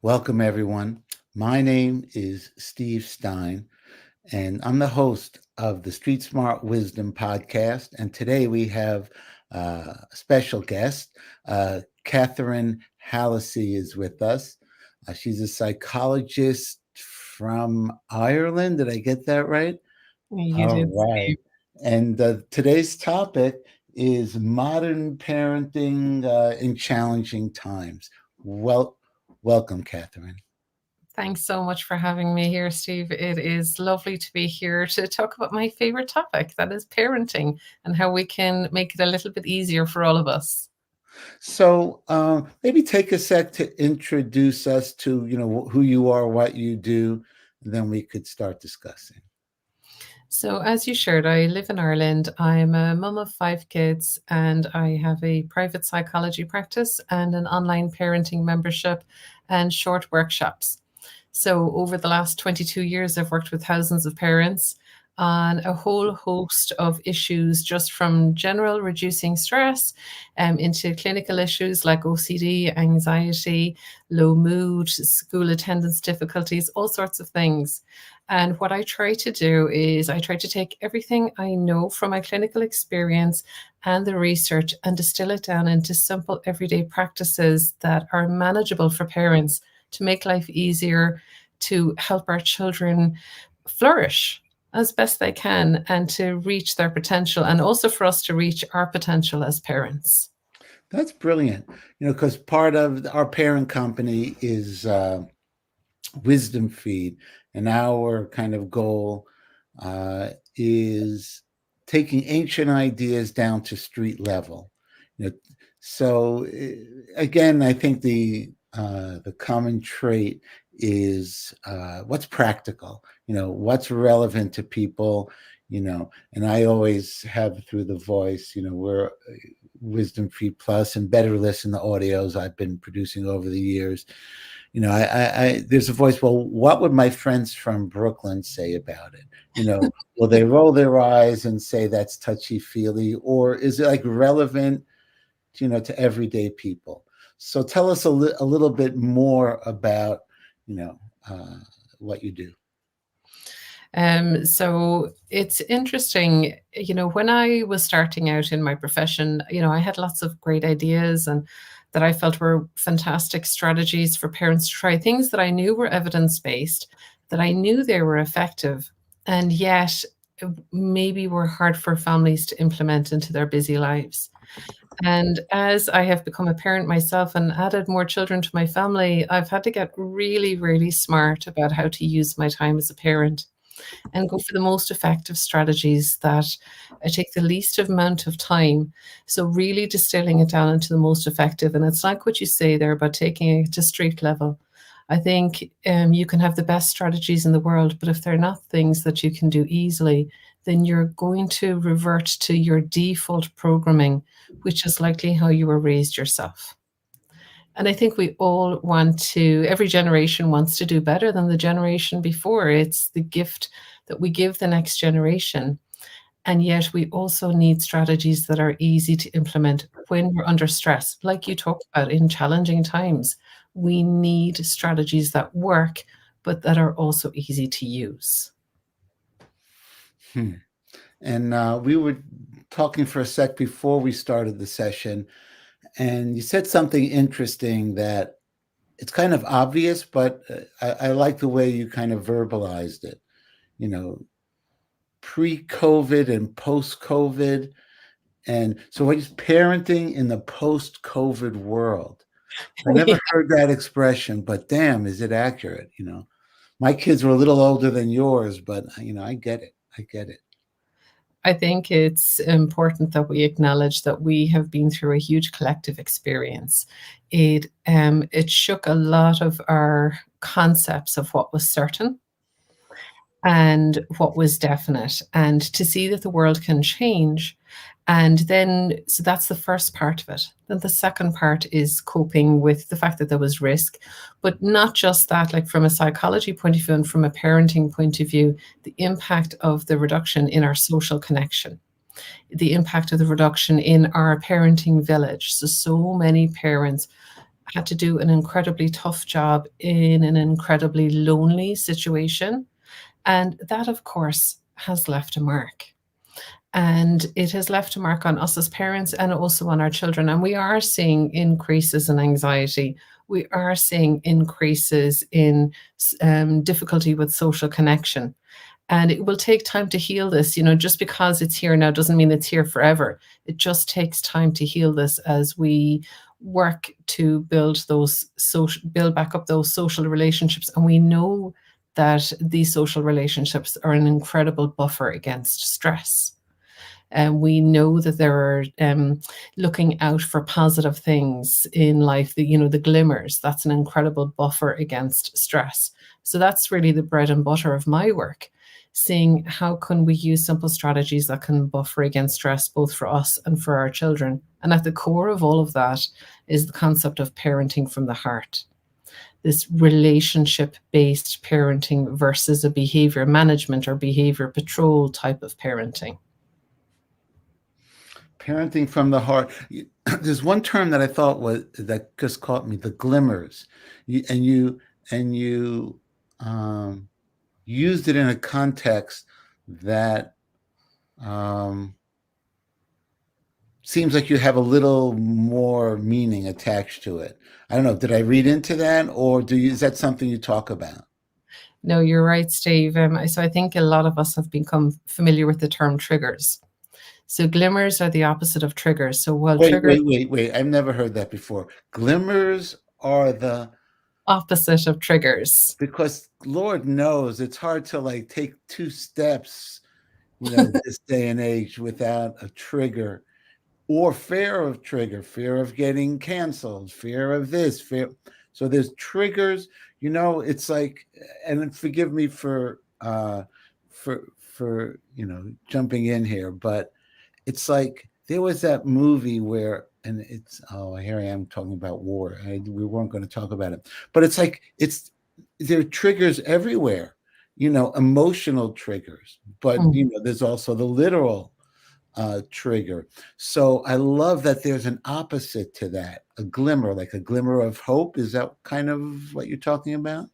Welcome, everyone. My name is Steve Stein, and I'm the host of the Street Smart Wisdom podcast. And today we have a special guest. Catherine Hallissey is with us. She's a psychologist from Ireland. Did I get that right? You All did, right. Steve. And today's topic is modern parenting in challenging times. Well, welcome, Catherine. Thanks so much for having me here, Steve. It is lovely to be here to talk about my favorite topic, that is parenting, and how we can make it a little bit easier for all of us. So maybe take a sec to introduce us to, who you are, what you do, and then we could start discussing. So, as you shared, I live in Ireland. I'm a mum of 5 kids, and I have a private psychology practice and an online parenting membership and short workshops. So, over the last 22 years, I've worked with thousands of parents on a whole host of issues, just from general reducing stress into clinical issues like OCD, anxiety, low mood, school attendance difficulties, all sorts of things. And what I try to do is I try to take everything I know from my clinical experience and the research and distill it down into simple everyday practices that are manageable for parents to make life easier, to help our children flourish as best they can and to reach their potential, and also for us to reach our potential as parents. That's brilliant, because part of our parent company is Wisdom Feed, and our kind of goal is taking ancient ideas down to street level. You know, so again, I think the common trait is what's practical. What's relevant to people. And I always have through the voice. We're Wisdom Feed Plus and Better Listen the audios I've been producing over the years. I there's a voice. Well, what would my friends from Brooklyn say about it? Will they roll their eyes and say that's touchy feely, or is it like relevant, to everyday people? So tell us a little bit more about, you know, uh, what you do. So it's interesting, when I was starting out in my profession, I had lots of great ideas and that I felt were fantastic strategies for parents to try, things that I knew were evidence-based, that I knew they were effective, and yet maybe were hard for families to implement into their busy lives. And as I have become a parent myself and added more children to my family, I've had to get really, really smart about how to use my time as a parent and go for the most effective strategies that take the least amount of time. So really distilling it down into the most effective. And it's like what you say there about taking it to street level. I think you can have the best strategies in the world, but if they're not things that you can do easily, then you're going to revert to your default programming, which is likely how you were raised yourself. And I think we all want to, every generation wants to do better than the generation before. It's the gift that we give the next generation. And yet we also need strategies that are easy to implement when we're under stress. Like you talked about, in challenging times, we need strategies that work, but that are also easy to use. Hmm. And we were talking for a sec before we started the session, and you said something interesting that it's kind of obvious, but I like the way you kind of verbalized it. You know, pre-COVID and post-COVID. And so what is parenting in the post-COVID world? I never heard that expression, but damn, is it accurate? My kids were a little older than yours, but I get it. I get it. I think it's important that we acknowledge that we have been through a huge collective experience. It shook a lot of our concepts of what was certain and what was definite, and to see that the world can change. And then, so that's the first part of it. Then the second part is coping with the fact that there was risk, but not just that, like from a psychology point of view and from a parenting point of view, the impact of the reduction in our social connection, the impact of the reduction in our parenting village. So many parents had to do an incredibly tough job in an incredibly lonely situation. And that, of course, has left a mark. And it has left a mark on us as parents and also on our children. And we are seeing increases in anxiety. We are seeing increases in difficulty with social connection. And it will take time to heal this. Just because it's here now doesn't mean it's here forever. It just takes time to heal this as we work to build back up those social relationships. And we know that these social relationships are an incredible buffer against stress. And we know that there are looking out for positive things in life, the glimmers. That's an incredible buffer against stress. So that's really the bread and butter of my work, seeing how can we use simple strategies that can buffer against stress, both for us and for our children. And at the core of all of that is the concept of parenting from the heart. This relationship-based parenting versus a behavior management or behavior patrol type of parenting. Parenting from the heart. There's one term that I thought that just caught me: the glimmers. You used it in a context that seems like you have a little more meaning attached to it. I don't know. Did I read into that, or is that something you talk about? No, you're right, Steve. So I think a lot of us have become familiar with the term triggers. So glimmers are the opposite of triggers. So while triggers... Wait. I've never heard that before. Glimmers are the opposite of triggers. Because Lord knows it's hard to take 2 steps, this day and age without a trigger or fear of getting canceled, fear of this, fear. So there's triggers, it's like, and forgive me for jumping in here, but it's like there was that movie where, and here I am talking about war. We weren't going to talk about it, but it's like there are triggers everywhere, emotional triggers, but there's also the literal trigger. So I love that there's an opposite to that, a glimmer, like a glimmer of hope. Is that kind of what you're talking about?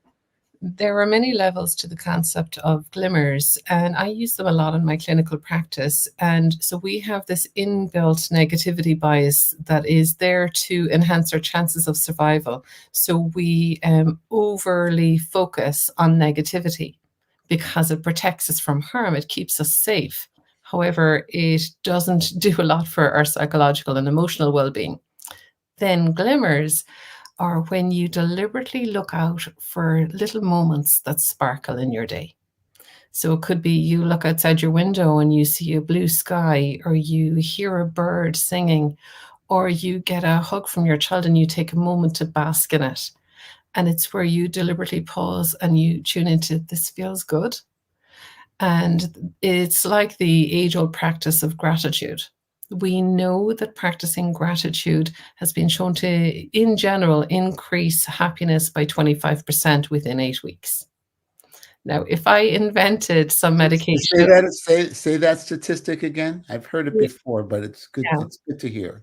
There are many levels to the concept of glimmers, and I use them a lot in my clinical practice. And so we have this inbuilt negativity bias that is there to enhance our chances of survival. So we overly focus on negativity because it protects us from harm. It keeps us safe. However, it doesn't do a lot for our psychological and emotional well-being. Then glimmers are when you deliberately look out for little moments that sparkle in your day. So it could be you look outside your window and you see a blue sky, or you hear a bird singing, or you get a hug from your child and you take a moment to bask in it. And it's where you deliberately pause and you tune into, this feels good. And it's like the age-old practice of gratitude. We know that practicing gratitude has been shown to, in general, increase happiness by 25% within 8 weeks. Now, if I invented some medication... Say that statistic again. I've heard it before, but it's good. Yeah. It's good to hear.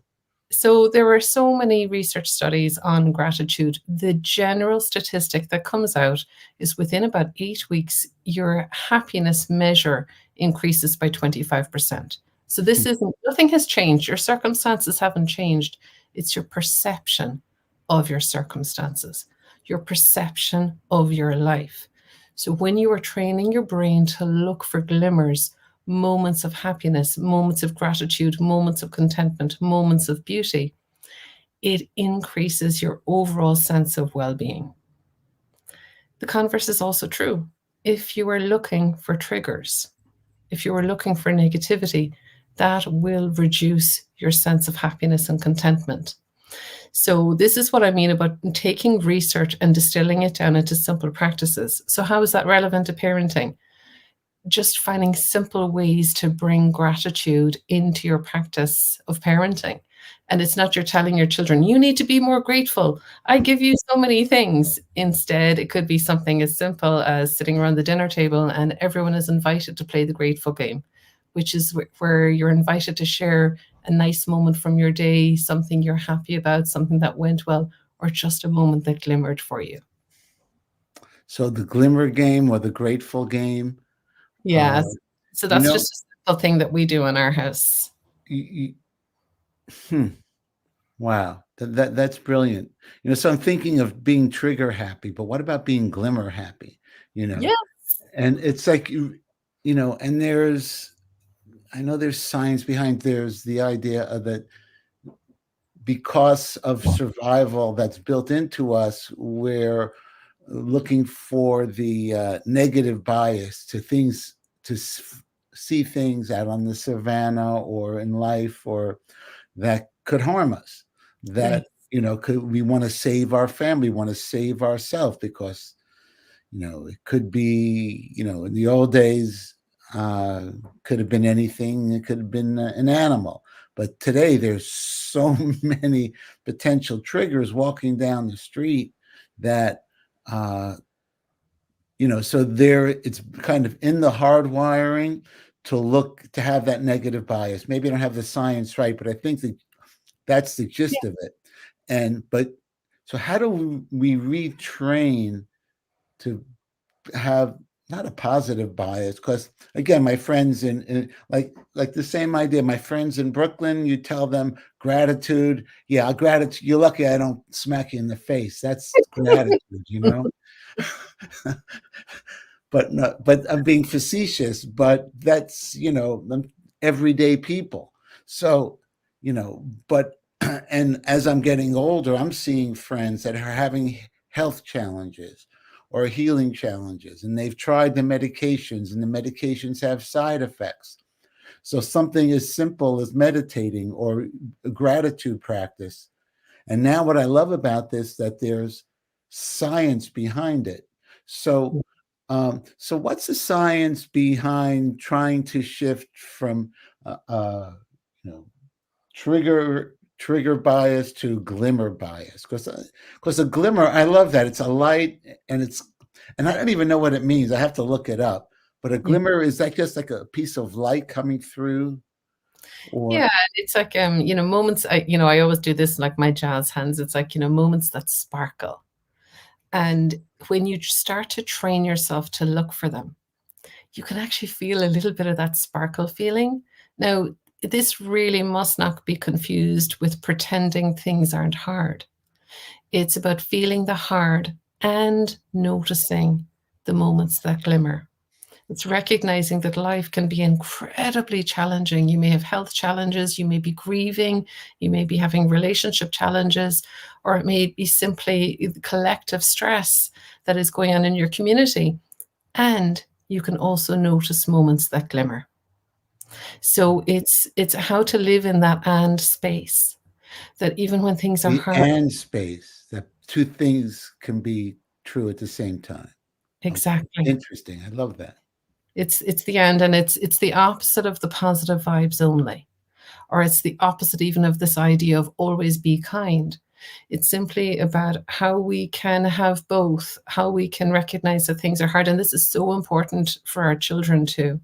So there are so many research studies on gratitude. The general statistic that comes out is within about 8 weeks, your happiness measure increases by 25%. So this isn't, nothing has changed. Your circumstances haven't changed. It's your perception of your circumstances, your perception of your life. So when you are training your brain to look for glimmers, moments of happiness, moments of gratitude, moments of contentment, moments of beauty, it increases your overall sense of well-being. The converse is also true. If you are looking for triggers, if you are looking for negativity, that will reduce your sense of happiness and contentment. So this is what I mean about taking research and distilling it down into simple practices. So how is that relevant to parenting? Just finding simple ways to bring gratitude into your practice of parenting. And it's not you're telling your children, you need to be more grateful. I give you so many things. Instead, it could be something as simple as sitting around the dinner table and everyone is invited to play the grateful game, which is where you're invited to share a nice moment from your day, something you're happy about, something that went well, or just a moment that glimmered for you? So the glimmer game or the grateful game, uh, Yes. So you that's know, just a simple thing that we do in our house. you, hmm, wow, that's brilliant. So I'm thinking of being trigger happy, but what about being glimmer happy? You know, Yeah. and it's like and I know there's science behind. There's the idea of that because of survival that's built into us, we're looking for the negative bias to things, to see things out on the savannah or in life, or that could harm us. Yeah. That we want to save our family, want to save ourselves, because it could be, in the old days, uh, could have been anything. It could have been an animal. But today, there's so many potential triggers walking down the street that, uh, so it's kind of in the hardwiring to have that negative bias. Maybe I don't have the science right, but I think that that's the Yeah. gist of it. So how do we retrain to have not a positive bias? Because again, my friends like the same idea, my friends in Brooklyn, you tell them gratitude. Yeah, gratitude, you're lucky I don't smack you in the face. That's gratitude. But not, but I'm being facetious, but that's everyday people. So but and as I'm getting older, I'm seeing friends that are having health challenges or healing challenges, and they've tried the medications, and the medications have side effects. So something as simple as meditating or a gratitude practice. And now what I love about this, that there's science behind it. So what's the science behind trying to shift from uh, uh, you know trigger bias to glimmer bias? Because a glimmer, I love that it's a light, and I don't even know what it means. I have to look it up. But a Yeah. glimmer, is that just like a piece of light coming through, or Yeah, it's like moments. I always do this in like my jazz hands. It's like moments that sparkle, and when you start to train yourself to look for them, you can actually feel a little bit of that sparkle feeling. Now, this really must not be confused with pretending things aren't hard. It's about feeling the hard and noticing the moments that glimmer. It's recognizing that life can be incredibly challenging. You may have health challenges, you may be grieving, you may be having relationship challenges, or it may be simply collective stress that is going on in your community. And you can also notice moments that glimmer. So it's how to live in that and space, that even when things are the hard. and space, that two things can be true at the same time? Okay, Exactly. interesting. I love that. It's the and it's the opposite of the positive vibes only, or it's the opposite even of this idea of always be kind. It's simply about how we can have both, how we can recognize that things are hard. And this is so important for our children too,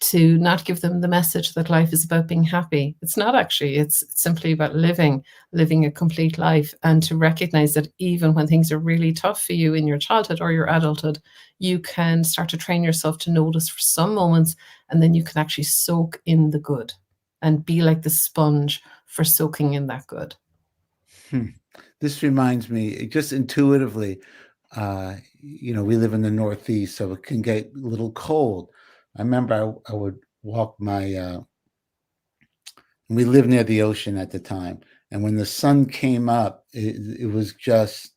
to not give them the message that life is about being happy. It's not actually, it's simply about living a complete life, and to recognize that even when things are really tough for you in your childhood or your adulthood, you can start to train yourself to notice for some moments, and then you can actually soak in the good and be like the sponge for soaking in that good. Hmm. This reminds me, just intuitively, we live in the Northeast, so it can get a little cold. I remember I would walk we lived near the ocean at the time, and when the sun came up, it was just,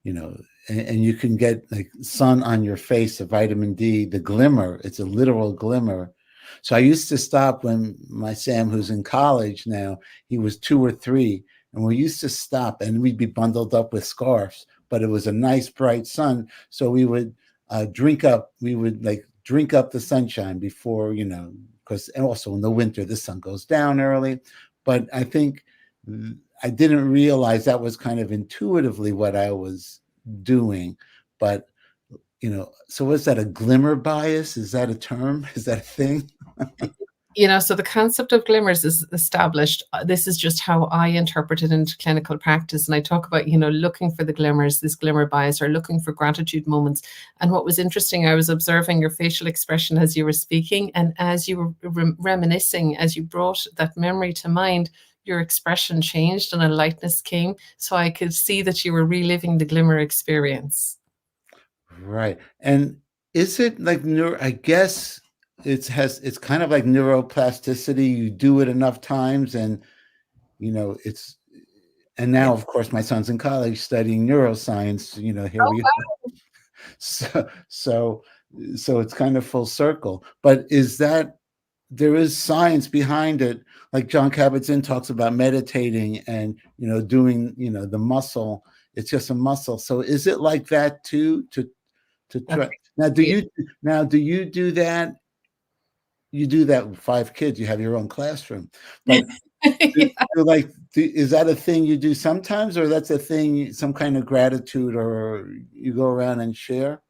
and you can get like sun on your face, the vitamin D, the glimmer, it's a literal glimmer. So I used to stop when my Sam, who's in college now, he was 2 or 3, and we used to stop, and we'd be bundled up with scarves, but it was a nice bright sun. So we would drink up the sunshine before, because, and also in the winter, the sun goes down early. But I think I didn't realize that was kind of intuitively what I was doing. But so was that a glimmer bias? Is that a term? Is that a thing? So the concept of glimmers is established. This is just how I interpret it into clinical practice. And I talk about, looking for the glimmers, this glimmer bias, or looking for gratitude moments. And what was interesting, I was observing your facial expression as you were speaking, and as you were reminiscing, as you brought that memory to mind, your expression changed and a lightness came. So I could see that you were reliving the glimmer experience. Right. And is it like I guess it's kind of like neuroplasticity. You do it enough times and it's and Yeah. now of course my son's in college studying neuroscience, here Oh, we wow. so so so it's kind of full circle. But is that there is science behind it, like John Kabat-Zinn talks about meditating and doing the muscle. It's just a muscle. So is it like that too? To That's try now, do you do that? You do that with 5 kids. You have your own classroom, but yeah. is that a thing you do sometimes, or that's a thing, some kind of gratitude, or you go around and share?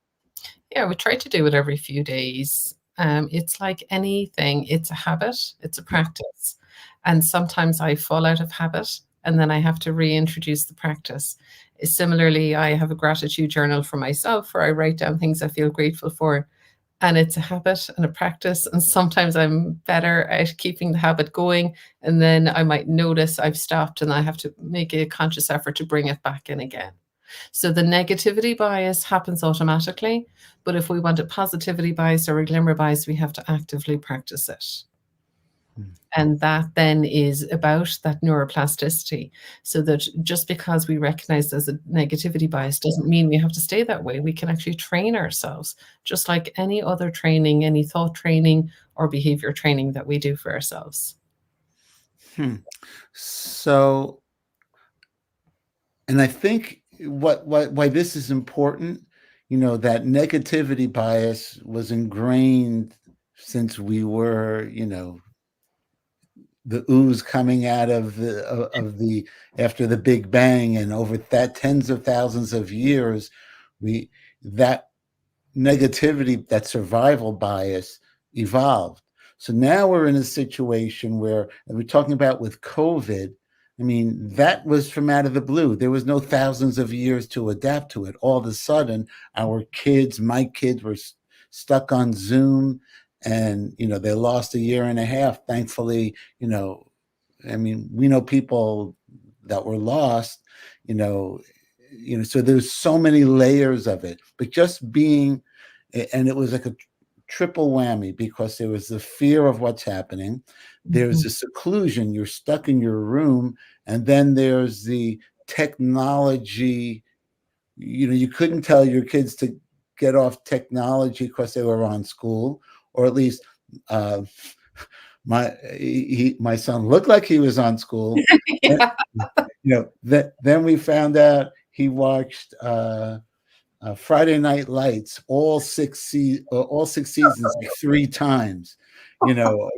Yeah, we try to do it every few days. It's like anything, it's a habit, it's a practice. And sometimes I fall out of habit and then I have to reintroduce the practice. Similarly, I have a gratitude journal for myself where I write down things I feel grateful for. And it's a habit and a practice. And sometimes I'm better at keeping the habit going. And then I might notice I've stopped and I have to make a conscious effort to bring it back in again. So the negativity bias happens automatically, but if we want a positivity bias or a glimmer bias, we have to actively practice it. Hmm. And that then is about that neuroplasticity. So that just because we recognize there's a negativity bias doesn't mean we have to stay that way. We can actually train ourselves, just like any other training, any thought training or behavior training that we do for ourselves. Hmm. So, and I think why this is important, that negativity bias was ingrained since we were, the ooze coming out of the after the Big Bang, and over that tens of thousands of years, we that negativity, that survival bias, evolved. So now we're in a situation where, and we're talking about with COVID, I mean, that was from out of the blue. There was no thousands of years to adapt to it. All of a sudden, my kids were stuck on Zoom, and they lost a year and a half. Thankfully, I mean, we know people that were lost, you know, so there's so many layers of it. But just being, and it was like a triple whammy, because there was the fear of what's happening, there's Mhm. the seclusion, you're stuck in your room, and then there's the technology. You couldn't tell your kids to get off technology because they were on school, or at least uh, my son looked like he was on school. Yeah. Then we found out he watched Friday Night Lights all six seasons like 3 times. You know,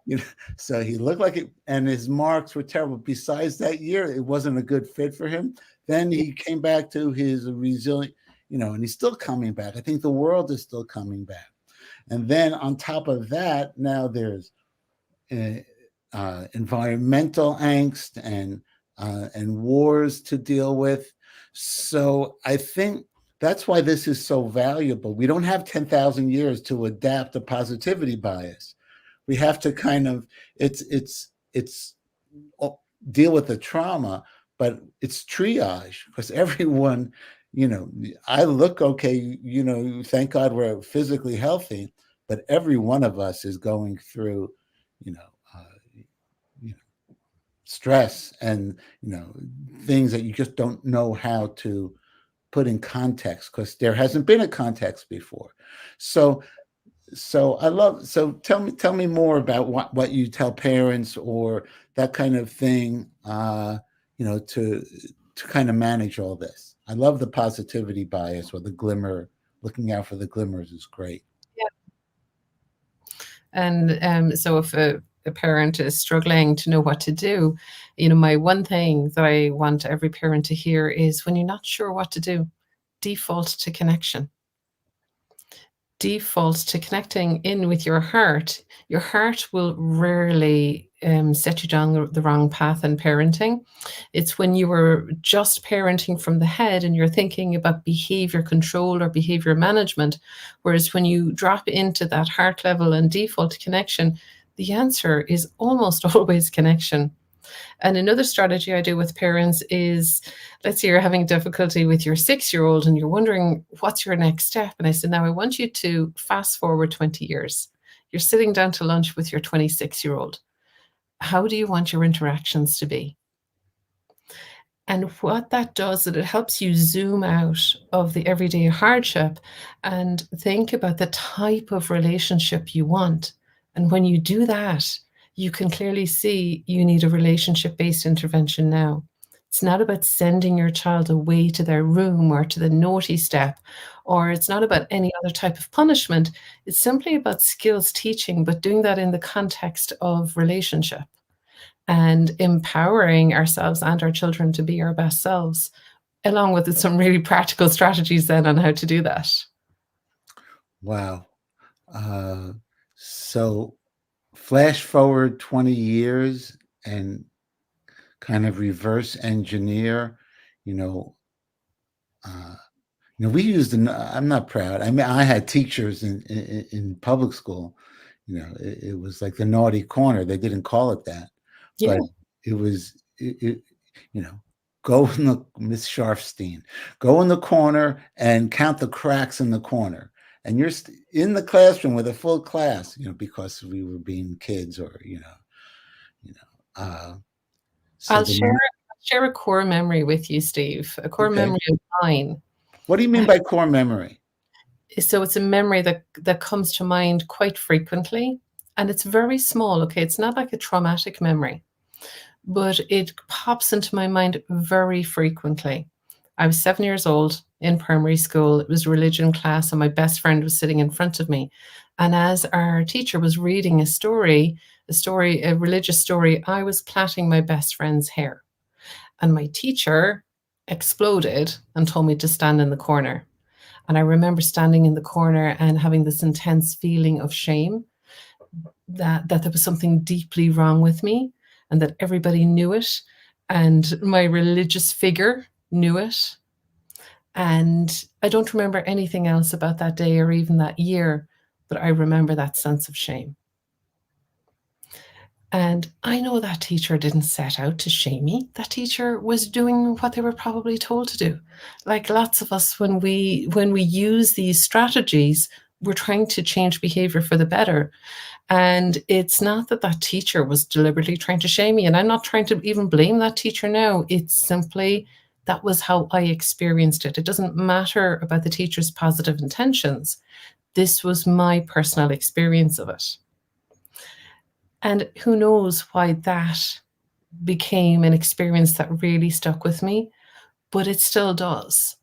you know, so he looked like it, and his marks were terrible. Besides that year, it wasn't a good fit for him. Then he came back to his resilient, and he's still coming back. I think the world is still coming back. And then on top of that, now there's uh, environmental angst and wars to deal with. So I think that's why this is so valuable. We don't have 10,000 years to adapt a positivity bias. We have to kind of it's deal with the trauma, but it's triage, because everyone, I look okay, thank God we're physically healthy, but every one of us is going through, you know, uh, you know, stress and things that you just don't know how to put in context, because there hasn't been a context before. So tell me more about what you tell parents, or that kind of thing, to kind of manage all this. I love the positivity bias, or the glimmer. Looking out for the glimmers is great. And so if a parent is struggling to know what to do, my one thing that I want every parent to hear is when you're not sure what to do, default to connection. default to connecting in with your heart will rarely set you down the wrong path in parenting. It's when you were just parenting from the head and you're thinking about behavior control or behavior management, whereas when you drop into that heart level and default connection, the answer is almost always connection. And another strategy I do with parents is, let's say you're having difficulty with your 6-year-old and you're wondering, what's your next step? And I said, now I want you to fast forward 20 years. You're sitting down to lunch with your 26-year-old. How do you want your interactions to be? And what that does is it helps you zoom out of the everyday hardship and think about the type of relationship you want. And when you do that, you can clearly see you need a relationship-based intervention now. It's not about sending your child away to their room or to the naughty step, or it's not about any other type of punishment. It's simply about skills teaching, but doing that in the context of relationship and empowering ourselves and our children to be our best selves, along with some really practical strategies then on how to do that. Wow. So flash forward 20 years and kind of reverse engineer, you know, we used, I'm not proud. I mean, I had teachers in public school, it was like the naughty corner. They didn't call it that, Yeah. but it was, go in the, Miss Sharfstein, go in the corner and count the cracks in the corner. And you're in the classroom with a full class, because we were being kids or, so I'll share a core memory with you, Steve, a core okay. memory of mine. What do you mean by core memory? So it's a memory that comes to mind quite frequently, and it's very small, okay? It's not like a traumatic memory, but it pops into my mind very frequently. I was 7 years old in primary school. It was religion class, and my best friend was sitting in front of me. And as our teacher was reading a religious story, I was plaiting my best friend's hair. And my teacher exploded and told me to stand in the corner. And I remember standing in the corner and having this intense feeling of shame that there was something deeply wrong with me and that everybody knew it. And my religious figure knew it. And I don't remember anything else about that day or even that year, but I remember that sense of shame. And I know that teacher didn't set out to shame me. That teacher was doing what they were probably told to do. Like lots of us, when we use these strategies, we're trying to change behavior for the better. And it's not that teacher was deliberately trying to shame me. And I'm not trying to even blame that teacher now. It's simply that was how I experienced it. It doesn't matter about the teacher's positive intentions. This was my personal experience of it. And who knows why that became an experience that really stuck with me, but it still does.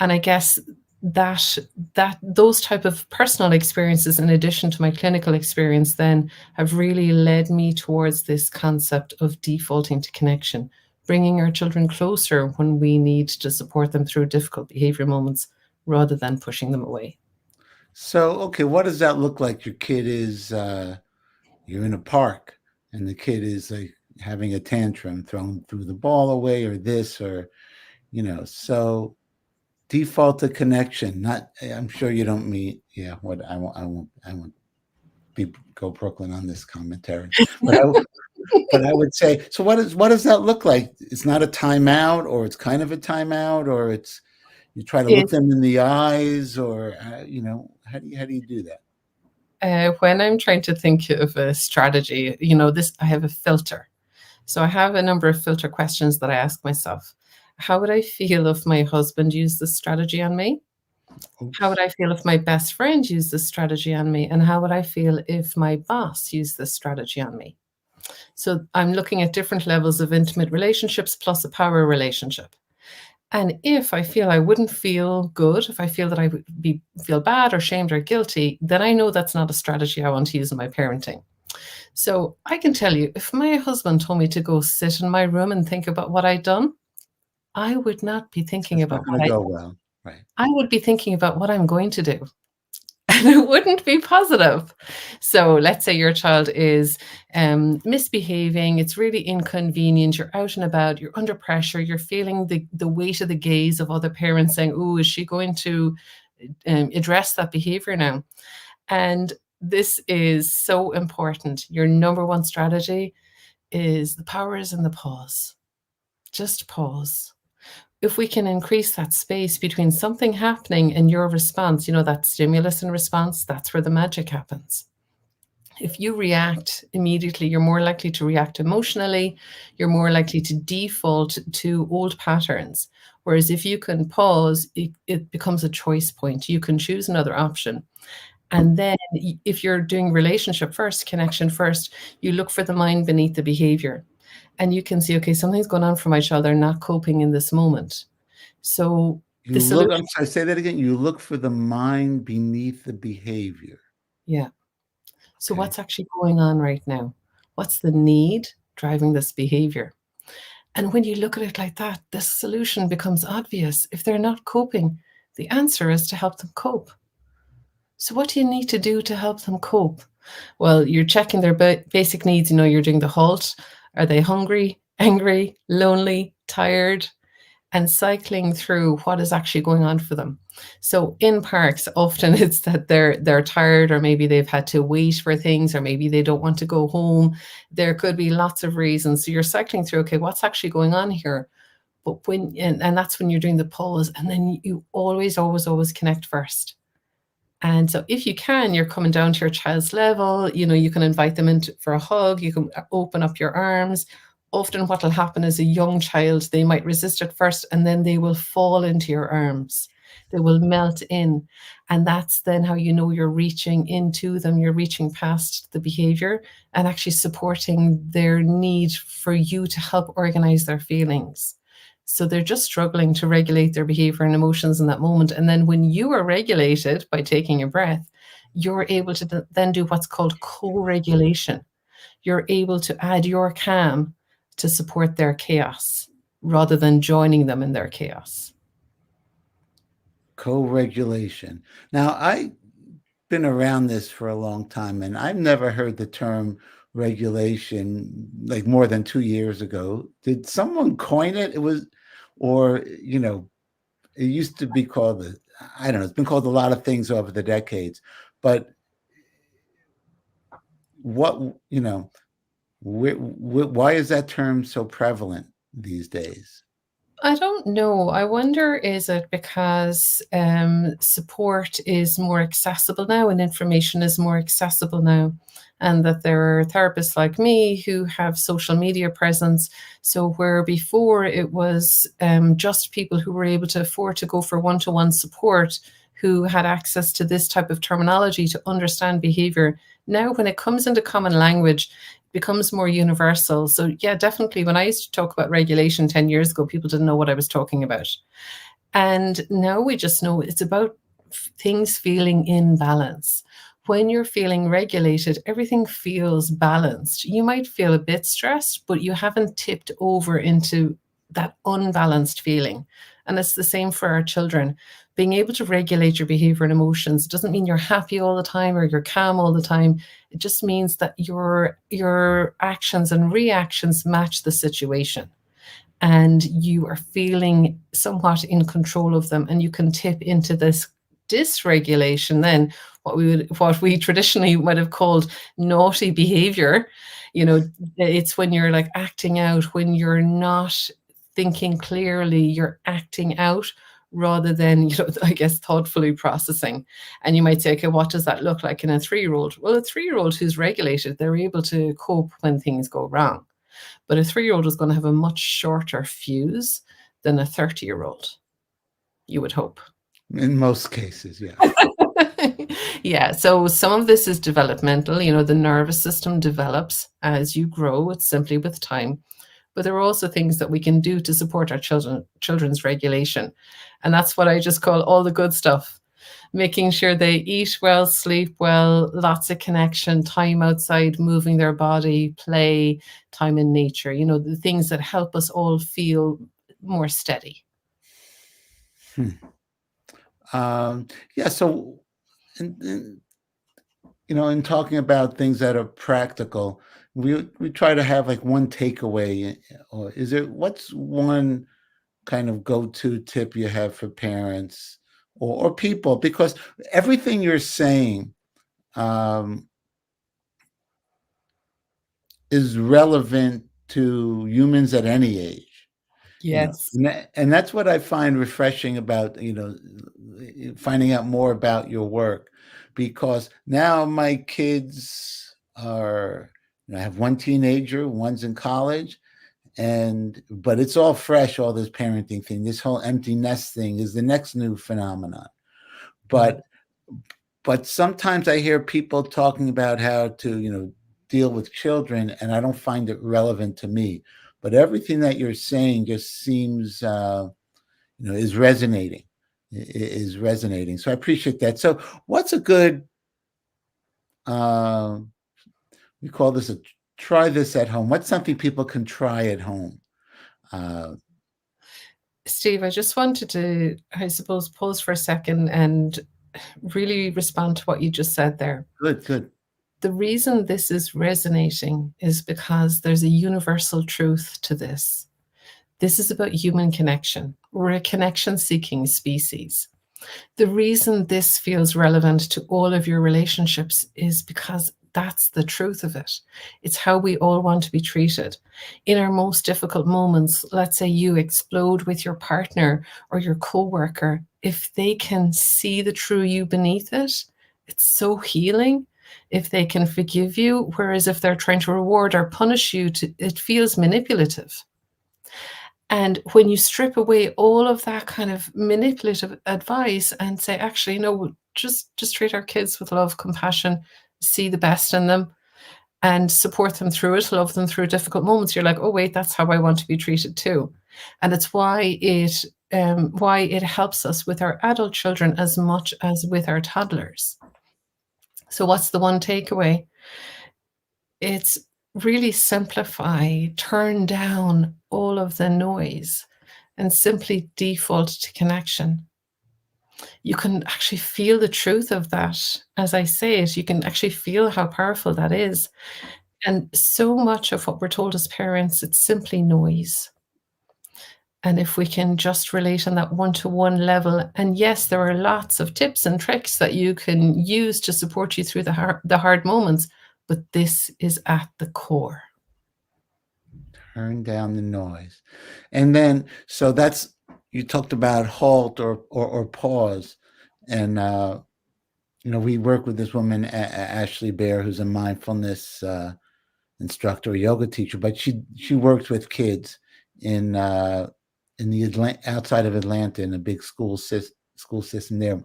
And I guess that those type of personal experiences, in addition to my clinical experience, then have really led me towards this concept of defaulting to connection, bringing our children closer when we need to support them through difficult behavior moments rather than pushing them away. So, okay, what does that look like? Your kid is, you're in a park and the kid is like having a tantrum, throw the ball away or this, or, so default to connection. Not, I'm sure you don't mean, yeah, what I won't go Brooklyn on this commentary, but I would say, so what does that look like? It's not a timeout, or it's kind of a timeout, or it's, you try to look them in the eyes, or, how do you do that? When I'm trying to think of a strategy, I have a filter. So I have a number of filter questions that I ask myself. How would I feel if my husband used this strategy on me? Oops. How would I feel if my best friend used this strategy on me? And how would I feel if my boss used this strategy on me? So I'm looking at different levels of intimate relationships plus a power relationship. And if I feel I wouldn't feel good, if I feel that I would feel bad or shamed or guilty, then I know that's not a strategy I want to use in my parenting. So I can tell you, if my husband told me to go sit in my room and think about what I'd done, I would not be thinking about what go well. Right. I would be thinking about what I'm going to do. and it wouldn't be positive. So let's say your child is misbehaving, it's really inconvenient, you're out and about, you're under pressure, you're feeling the weight of the gaze of other parents saying, oh, is she going to address that behavior now? And this is so important. Your number one strategy is the power is in the pause. Just pause. If we can increase that space between something happening and your response, that stimulus and response, that's where the magic happens. If you react immediately, you're more likely to react emotionally, you're more likely to default to old patterns. Whereas if you can pause, it becomes a choice point. You can choose another option. And then if you're doing relationship first, connection first, you look for the mind beneath the behavior. And you can see, okay, something's going on for my child. They're not coping in this moment. So the solution. I'm sorry, say that again. You look for the mind beneath the behavior. Yeah. So Okay. what's actually going on right now? What's the need driving this behavior? And when you look at it like that, the solution becomes obvious. If they're not coping, the answer is to help them cope. So what do you need to do to help them cope? Well, you're checking their basic needs. You're doing the HALT. Are they hungry, angry, lonely, tired? And cycling through what is actually going on for them. So in parks, often it's that they're tired, or maybe they've had to wait for things, or maybe they don't want to go home. There could be lots of reasons. So you're cycling through, okay, what's actually going on here? But and that's when you're doing the pause, and then you always connect first. And so if you can, you're coming down to your child's level, you can invite them in for a hug, you can open up your arms. Often what will happen is a young child, they might resist at first, and then they will fall into your arms. They will melt in. And that's then how you're reaching into them, you're reaching past the behavior and actually supporting their need for you to help organize their feelings. So they're just struggling to regulate their behavior and emotions in that moment. And then when you are regulated by taking a breath, you're able to then do what's called co-regulation. You're able to add your calm to support their chaos rather than joining them in their chaos. Co-regulation. Now, I've been around this for a long time, and I've never heard the term regulation like more than 2 years ago. Did someone coin it? Or it used to be called I don't know. It's been called a lot of things over the decades, but why is that term so prevalent these days? I don't know. I wonder, is it because support is more accessible now and information is more accessible now, and that there are therapists like me who have social media presence. So where before it was just people who were able to afford to go for one-to-one support, who had access to this type of terminology to understand behavior. Now, when it comes into common language, becomes more universal. So yeah, definitely when I used to talk about regulation 10 years ago, people didn't know what I was talking about. And now we just know it's about things feeling in balance. When you're feeling regulated, everything feels balanced. You might feel a bit stressed, but you haven't tipped over into that unbalanced feeling. And it's the same for our children. Being able to regulate your behavior and emotions doesn't mean you're happy all the time or you're calm all the time. It just means that your actions and reactions match the situation, and you are feeling somewhat in control of them, and you can tip into this dysregulation, then what we traditionally might have called naughty behavior. It's when you're like acting out, when you're not thinking clearly, you're acting out rather than, I guess, thoughtfully processing. And you might say, okay, what does that look like in a 3-year-old? Well, a 3-year-old who's regulated, they're able to cope when things go wrong. But a 3-year-old is going to have a much shorter fuse than a 30-year-old, you would hope. In most cases, yeah. Yeah, so some of this is developmental. The nervous system develops as you grow. It's simply with time. But there are also things that we can do to support our children's regulation. And that's what I just call all the good stuff. Making sure they eat well, sleep well, lots of connection, time outside, moving their body, play, time in nature, the things that help us all feel more steady. Yeah, so and in talking about things that are practical, we try to have like one takeaway, or is it what's one kind of go-to tip you have for parents or people? Because everything you're saying um, is relevant to humans at any age, Yes. and that's what I find refreshing about finding out more about your work, because now my kids are, I have one teenager, one's in college, but it's all fresh, all this parenting thing. This whole empty nest thing is the next new phenomenon. Yeah. But sometimes I hear people talking about how to, deal with children, and I don't find it relevant to me. But everything that you're saying just seems, is resonating, is resonating. So I appreciate that. So what's a good, uh, we call this a try this at home. What's something people can try at home? Steve, I just wanted to, I suppose, pause for a second and really respond to what you just said there. Good. The reason this is resonating is because there's a universal truth to this. This is about human connection. We're a connection-seeking species. The reason this feels relevant to all of your relationships is because that's the truth of it. It's how we all want to be treated. In our most difficult moments, let's say you explode with your partner or your coworker, if they can see the true you beneath it, it's so healing. If they can forgive you, whereas if they're trying to reward or punish you, it feels manipulative. And when you strip away all of that kind of manipulative advice and say, actually, no, just treat our kids with love, compassion, see the best in them, and support them through it, love them through difficult moments, you're like, oh, wait, that's how I want to be treated too. And it's why it helps us with our adult children as much as with our toddlers. So what's the one takeaway? It's really simplify, turn down all of the noise, and simply default to connection. You can actually feel the truth of that. As I say it, you can actually feel how powerful that is. And so much of what we're told as parents, it's simply noise. And if we can just relate on that one-to-one level, and yes, there are lots of tips and tricks that you can use to support you through the hard moments, but this is at the core. Turn down the noise. And then, so you talked about halt or pause. And, we work with this woman, Ashley Bear, who's a mindfulness instructor, a yoga teacher, but she works with kids in the outside of Atlanta, in a big school system there,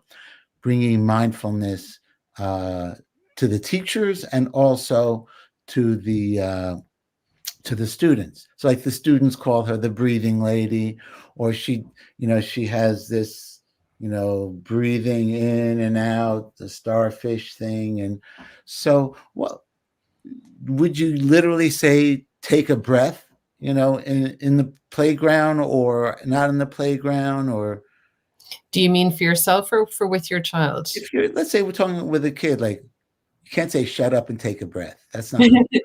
bringing mindfulness to the teachers and also to the students. So like the students call her the breathing lady, or she has this, breathing in and out, the starfish thing. And so what would you literally say, take a breath, in the playground or not in the playground? Or Do you mean for yourself or for with your child? if let's say we're talking with a kid, like, you can't say shut up and take a breath. That's not going to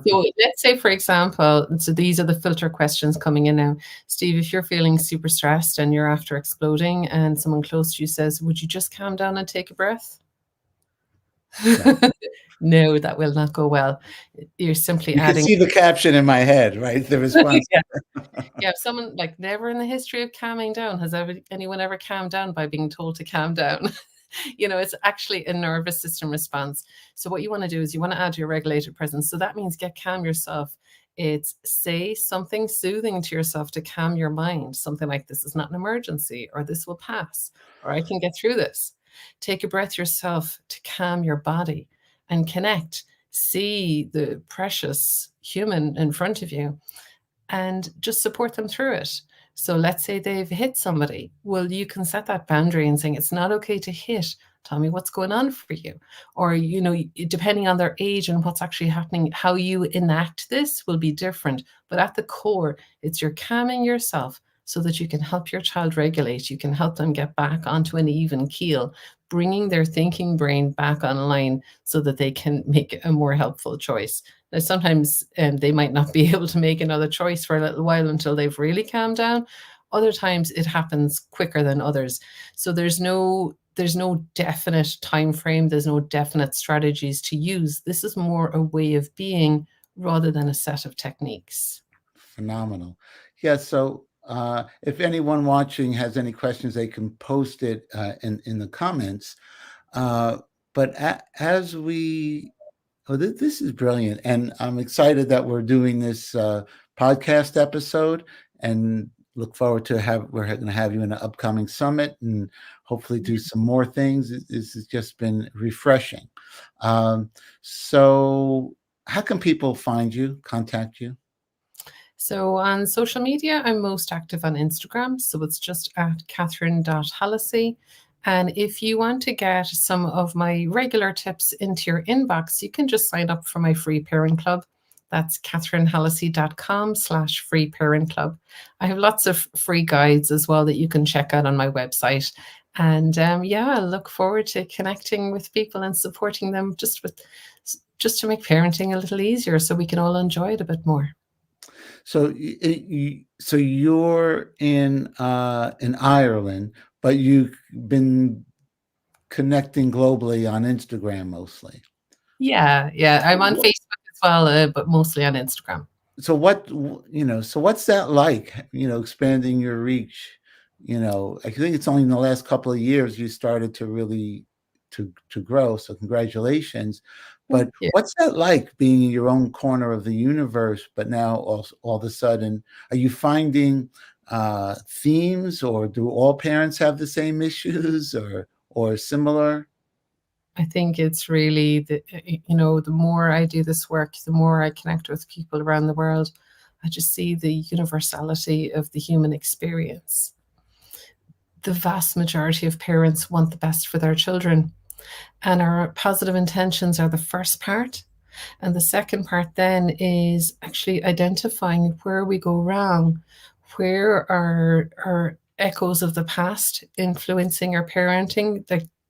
So let's say, for example, so these are the filter questions coming in now. Steve, if you're feeling super stressed and you're after exploding and someone close to you says, would you just calm down and take a breath? No, that will not go well. You're simply You can adding. see the caption in my head, right? The response. Yeah. Yeah, if someone, like, never in the history of calming down has anyone ever calmed down by being told to calm down. It's actually a nervous system response. So what you want to do is you want to add your regulated presence. So that means get calm yourself. It's say something soothing to yourself to calm your mind. Something like, this is not an emergency, or this will pass, or I can get through this. Take a breath yourself to calm your body and connect. See the precious human in front of you and just support them through it. So let's say they've hit somebody. Well, you can set that boundary and saying, it's not okay to hit. Tell me what's going on for you. Or, depending on their age and what's actually happening, how you enact this will be different. But at the core, it's you're calming yourself so that you can help your child regulate. You can help them get back onto an even keel, bringing their thinking brain back online so that they can make a more helpful choice. Now, sometimes they might not be able to make another choice for a little while until they've really calmed down. Other times it happens quicker than others. So there's no definite time frame. There's no definite strategies to use. This is more a way of being rather than a set of techniques. Phenomenal. Yeah. So if anyone watching has any questions, they can post it in the comments. But as we, this is brilliant, and I'm excited that we're doing this podcast episode, and look forward to we're going to have you in an upcoming summit, and hopefully do some more things. This has just been refreshing. So, how can people find you, contact you? So on social media, I'm most active on Instagram. So it's just at Catherine.Hallissey. And if you want to get some of my regular tips into your inbox, you can just sign up for my free parent club. That's catherinehallisey.com/free parent club. I have lots of free guides as well that you can check out on my website. And I look forward to connecting with people and supporting them just to make parenting a little easier so we can all enjoy it a bit more. So, so you're in Ireland, but you've been connecting globally on Instagram mostly. Yeah, I'm on Facebook as well, but mostly on Instagram. So so what's that like? Expanding your reach. I think it's only in the last couple of years you started to really to grow. So congratulations. But Yeah. what's that like, being in your own corner of the universe, but now all of a sudden, are you finding themes, or do all parents have the same issues or similar? I think it's really the more I do this work, the more I connect with people around the world. I just see the universality of the human experience. The vast majority of parents want the best for their children, and our positive intentions are the first part. And the second part then is actually identifying where we go wrong, where are echoes of the past influencing our parenting.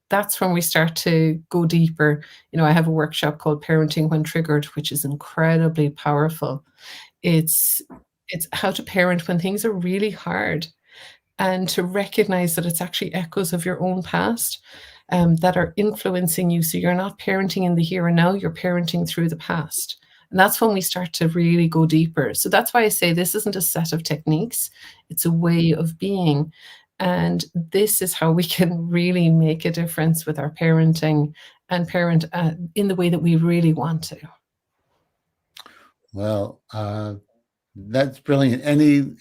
That's when we start to go deeper. I have a workshop called Parenting When Triggered, which is incredibly powerful. It's how to parent when things are really hard, and to recognize that it's actually echoes of your own past that are influencing you. So you're not parenting in the here and now, you're parenting through the past. And that's when we start to really go deeper. So that's why I say this isn't a set of techniques, it's a way of being. And this is how we can really make a difference with our parenting and parent in the way that we really want to. Well, that's brilliant.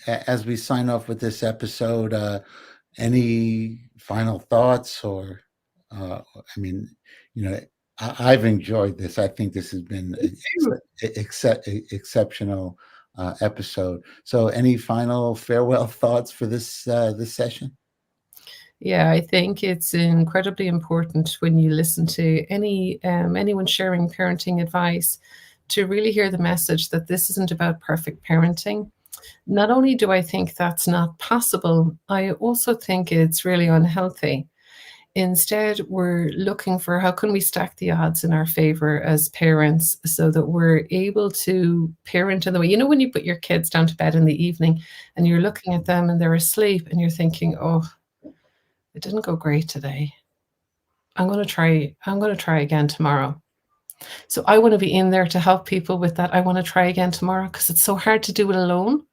As we sign off with this episode, any final thoughts, or, I mean, I've enjoyed this. I think this has been exceptional episode. So, any final farewell thoughts for this session? Yeah, I think it's incredibly important when you listen to anyone sharing parenting advice to really hear the message that this isn't about perfect parenting. Not only do I think that's not possible, I also think it's really unhealthy. Instead, we're looking for how can we stack the odds in our favor as parents so that we're able to parent in the way, when you put your kids down to bed in the evening and you're looking at them and they're asleep and you're thinking, oh, it didn't go great today. I'm going to try again tomorrow. So I want to be in there to help people with that. I want to try again tomorrow because it's so hard to do it alone.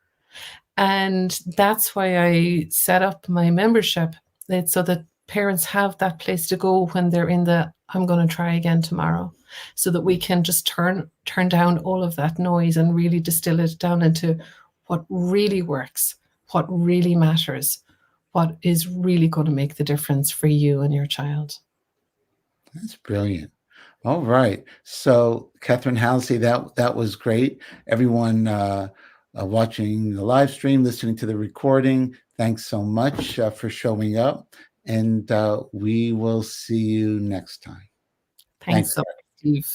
And that's why I set up my membership. It's so that parents have that place to go when they're in the I'm going to try again tomorrow, so that we can just turn down all of that noise and really distill it down into what really works, what really matters, what is really going to make the difference for you and your child. That's brilliant. All right. So, Catherine Hallissey, that was great. Everyone watching the live stream, listening to the recording, thanks so much for showing up. And we will see you next time. Thanks so much, Steve.